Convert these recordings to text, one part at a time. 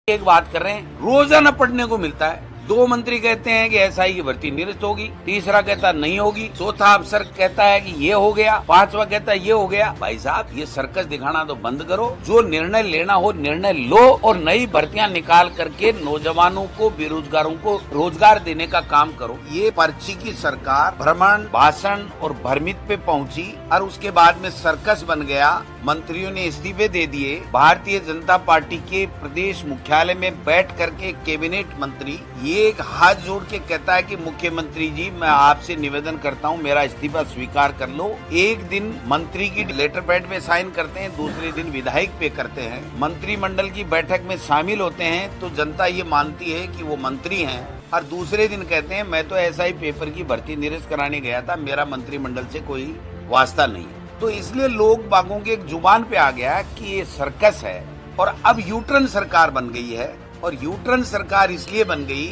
एक बात कर रहे हैं, रोजाना पढ़ने को मिलता है। दो मंत्री कहते हैं कि एसआई की भर्ती निरस्त होगी, तीसरा कहता नहीं होगी, चौथा अफसर कहता है कि ये हो गया, पांचवा कहता है ये हो गया। भाई साहब, ये सर्कस दिखाना तो बंद करो। जो निर्णय लेना हो निर्णय लो और नई भर्तियां निकाल करके नौजवानों को, बेरोजगारों को रोजगार देने का काम करो। ये पर्ची की सरकार भ्रमण, भाषण और भ्रमित पे पहुंची और उसके बाद में सर्कस बन गया। मंत्रियों ने इस्तीफे दे दिए। भारतीय जनता पार्टी के प्रदेश मुख्यालय में बैठ करके कैबिनेट मंत्री ये एक हाथ जोड़ के कहता है कि मुख्यमंत्री जी, मैं आपसे निवेदन करता हूं, मेरा इस्तीफा स्वीकार कर लो। एक दिन मंत्री की लेटर पैड में साइन करते हैं, दूसरे दिन विधायक पे करते हैं। मंत्रिमंडल की बैठक में शामिल होते हैं तो जनता ये मानती है कि वो मंत्री हैं और दूसरे दिन कहते हैं मैं तो एसआई पेपर की भर्ती निरस्त कराने गया था, मेरा मंत्रिमंडल से कोई वास्ता नहीं है। तो इसलिए लोग बागों के एक जुबान पे आ गया कि ये सर्कस है। और अब यूटर्न सरकार बन गई है। और यूटर्न सरकार इसलिए बन गई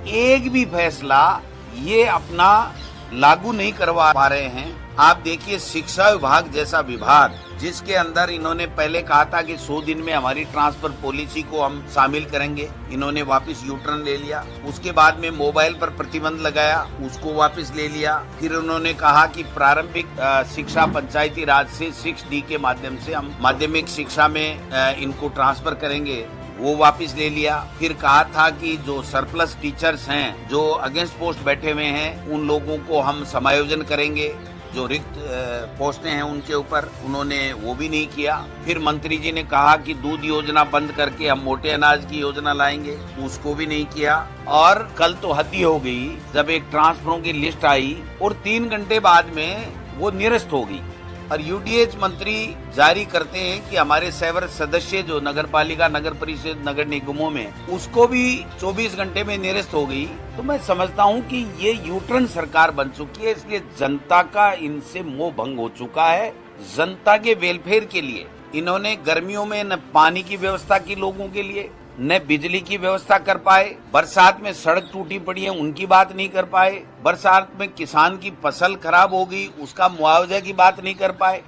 कि एक भी फैसला ये अपना लागू नहीं करवा पा रहे हैं। आप देखिए, शिक्षा विभाग जैसा विभाग जिसके अंदर इन्होंने पहले कहा था कि 100 दिन में हमारी ट्रांसफर पॉलिसी को हम शामिल करेंगे, इन्होंने वापस यूटर्न ले लिया। उसके बाद में मोबाइल पर प्रतिबंध लगाया, उसको वापस ले लिया। फिर उन्होंने कहा कि प्रारंभिक शिक्षा पंचायती राज से 6D के माध्यम से हम माध्यमिक शिक्षा में इनको ट्रांसफर करेंगे, वो वापस ले लिया। फिर कहा था कि जो सरप्लस टीचर्स हैं, जो अगेंस्ट पोस्ट बैठे हुए हैं, उन लोगों को हम समायोजन करेंगे, जो रिक्त पोस्टें हैं उनके ऊपर, उन्होंने वो भी नहीं किया। फिर मंत्री जी ने कहा कि दूध योजना बंद करके हम मोटे अनाज की योजना लाएंगे, उसको भी नहीं किया। और कल तो हद ही हो गई जब एक ट्रांसफरों की लिस्ट आई और 3 घंटे बाद में वो निरस्त हो गई। और यूडीएच मंत्री जारी करते हैं कि हमारे सेवर सदस्य जो नगर पालिका, नगर परिषद, नगर निगमों में, उसको भी 24 घंटे में निरस्त हो गई। तो मैं समझता हूं कि ये यूटर्न सरकार बन चुकी है। इसलिए जनता का इनसे मोह भंग हो चुका है। जनता के वेलफेयर के लिए इन्होंने गर्मियों में न पानी की व्यवस्था की लोगों के लिए, न बिजली की व्यवस्था कर पाए। बरसात में सड़क टूटी पड़ी है, उनकी बात नहीं कर पाए। बरसात में किसान की फसल खराब हो गई, उसका मुआवजा की बात नहीं कर पाए।